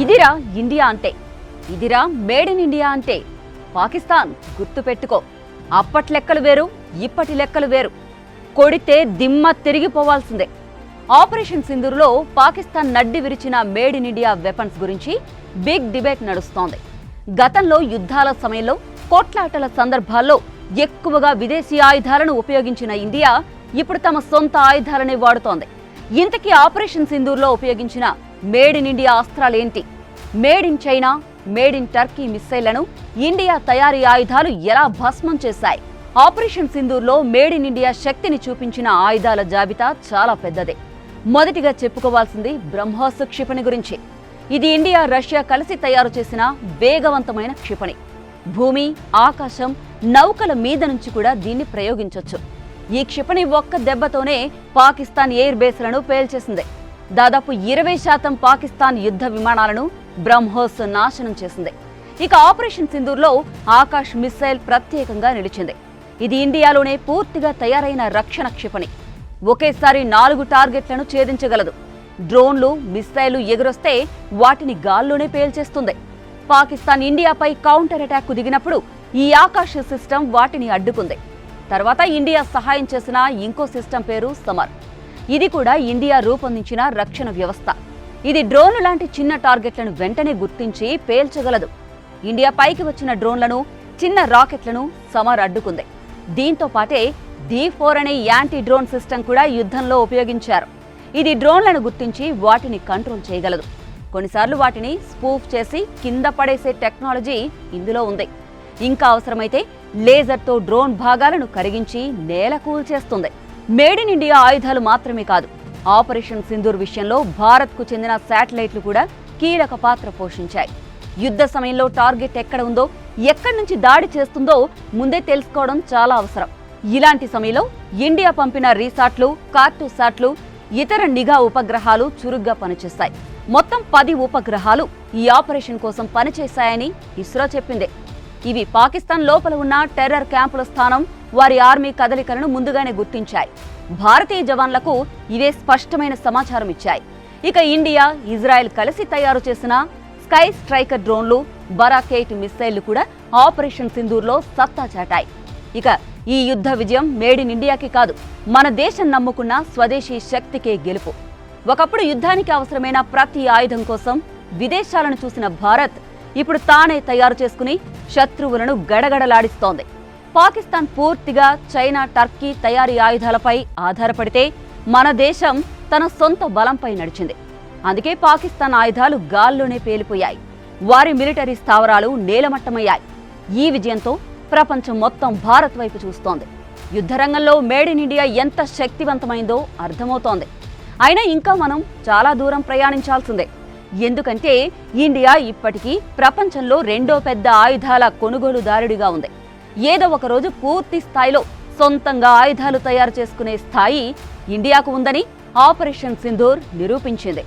ఇదిరా ఇండియా అంటే, ఇదిరా మేడ్ ఇన్ ఇండియా అంటే. పాకిస్తాన్ గుర్తుపెట్టుకో. అప్పటి లెక్కలు వేరు, ఇప్పటి లెక్కలు వేరు. కొడితే దిమ్మ తిరిగిపోవాల్సిందే. ఆపరేషన్ సింధూర్లో పాకిస్తాన్ నడ్డి విరిచిన మేడ్ ఇన్ ఇండియా వెపన్స్ గురించి బిగ్ డిబేట్ నడుస్తోంది. గతంలో యుద్ధాల సమయంలో, కొట్లాటల సందర్భాల్లో ఎక్కువగా విదేశీ ఆయుధాలను ఉపయోగించిన ఇండియా ఇప్పుడు తమ సొంత ఆయుధాలనే వాడుతోంది. ఇంతకీ ఆపరేషన్ సింధూర్లో ఉపయోగించిన మేడ్ ఇన్ ఇండియా అస్త్రాలేంటి? Made in China, made in Turkey మిస్సైళ్లను ఇండియా తయారీ ఆయుధాలు ఎలా భస్మం చేశాయి? ఆపరేషన్ సింధూర్లో మేడ్ ఇన్ ఇండియా శక్తిని చూపించిన ఆయుధాల జాబితా చాలా పెద్దదే. మొదటిగా చెప్పుకోవాల్సింది బ్రహ్మోస్ క్షిపణి గురించి. ఇది ఇండియా, రష్యా కలిసి తయారు చేసిన వేగవంతమైన క్షిపణి. భూమి, ఆకాశం, నౌకల మీద నుంచి కూడా దీన్ని ప్రయోగించొచ్చు. ఈ క్షిపణి ఒక్క దెబ్బతోనే పాకిస్తాన్ ఎయిర్ బేస్లను పేల్చేసింది. దాదాపు 20% పాకిస్తాన్ యుద్ధ విమానాలను బ్రహ్మోస్ నాశనం చేసింది. ఇక ఆపరేషన్ సింధూర్లో ఆకాశ్ మిస్సైల్ ప్రత్యేకంగా నిలిచింది. ఇది ఇండియాలోనే పూర్తిగా తయారైన రక్షణ క్షిపణి. ఒకేసారి 4 టార్గెట్లను ఛేదించగలదు. డ్రోన్లు, మిస్సైలు ఎగురొస్తే వాటిని గాల్లోనే పేల్చేస్తుంది. పాకిస్తాన్ ఇండియాపై కౌంటర్ అటాక్ దిగినప్పుడు ఈ ఆకాశ్ సిస్టమ్ వాటిని అడ్డుకుంది. తర్వాత ఇండియా సహాయం చేసిన ఇంకో సిస్టమ్ పేరు సమర్. ఇది కూడా ఇండియా రూపొందించిన రక్షణ వ్యవస్థ. ఇది డ్రోన్లు లాంటి చిన్న టార్గెట్లను వెంటనే గుర్తించి పేల్చగలదు. ఇండియా పైకి వచ్చిన డ్రోన్లను, చిన్న రాకెట్లను సమర్ అడ్డుకుంది. దీంతో పాటే D4 అనే యాంటీ డ్రోన్ సిస్టమ్ కూడా యుద్ధంలో ఉపయోగించారు. ఇది డ్రోన్లను గుర్తించి వాటిని కంట్రోల్ చేయగలదు. కొన్నిసార్లు వాటిని స్పూఫ్ చేసి కింద పడేసే టెక్నాలజీ ఇందులో ఉంది. ఇంకా అవసరమైతే లేజర్తో డ్రోన్ భాగాలను కరిగించి నేల కూల్చేస్తుంది. మేడ్ ఇన్ ఇండియా ఆయుధాలు మాత్రమే కాదు, ఆపరేషన్ సింధూర్ విషయంలో భారత్కు చెందిన శాటిలైట్లు కూడా కీలక పాత్ర పోషించాయి. యుద్ధ సమయంలో టార్గెట్ ఎక్కడ ఉందో, ఎక్కడి నుంచి దాడి చేస్తుందో ముందే తెలుసుకోవడం చాలా అవసరం. ఇలాంటి సమయంలో ఇండియా పంపిన రీసాట్లు, కార్టోసాట్లు, ఇతర నిఘా ఉపగ్రహాలు చురుగ్గా పనిచేస్తాయి. మొత్తం 10 ఉపగ్రహాలు ఈ ఆపరేషన్ కోసం పనిచేశాయని ఇస్రో చెప్పింది. ఇవి పాకిస్తాన్ లోపల ఉన్న టెర్రర్ క్యాంపుల స్థానం, వారి ఆర్మీ కదలికలను ముందుగానే గుర్తించాయి. భారతీయ జవాన్లకు ఇవే స్పష్టమైన సమాచారం ఇచ్చాయి. ఇక ఇండియా, ఇజ్రాయెల్ కలిసి తయారు చేసిన స్కై స్ట్రైకర్ డ్రోన్లు, బరాకేట్ మిస్సైళ్లు కూడా ఆపరేషన్ సింధూర్లో సత్తా చాటాయి. ఇక ఈ యుద్ధ విజయం మేడ్ ఇన్ ఇండియాకి కాదు, మన దేశం నమ్ముకున్న స్వదేశీ శక్తికే గెలుపు. ఒకప్పుడు యుద్ధానికి అవసరమైన ప్రతి ఆయుధం కోసం విదేశాలను చూసిన భారత్ ఇప్పుడు తానే తయారు చేసుకుని శత్రువులను గడగడలాడిస్తోంది. పాకిస్తాన్ పూర్తిగా చైనా, టర్కీ తయారీ ఆయుధాలపై ఆధారపడితే మన దేశం తన సొంత బలంపై నడిచింది. అందుకే పాకిస్తాన్ ఆయుధాలు గాల్లోనే పేలిపోయాయి. వారి మిలిటరీ స్థావరాలు నేలమట్టమయ్యాయి. ఈ విజయంతో ప్రపంచం మొత్తం భారత్ వైపు చూస్తోంది. యుద్ధరంగంలో మేడ్ ఇన్ ఇండియా ఎంత శక్తివంతమైందో అర్థమవుతోంది. అయినా ఇంకా మనం చాలా దూరం ప్రయాణించాల్సిందే. ఎందుకంటే ఇండియా ఇప్పటికీ ప్రపంచంలో 2వ పెద్ద ఆయుధాల కొనుగోలుదారుడిగా ఉంది. ఏదో ఒక రోజు పూర్తి స్థాయిలో సొంతంగా ఆయుధాలు తయారు చేసుకునే స్థాయి ఇండియాకు ఉందని ఆపరేషన్ సింధూర్ నిరూపించింది.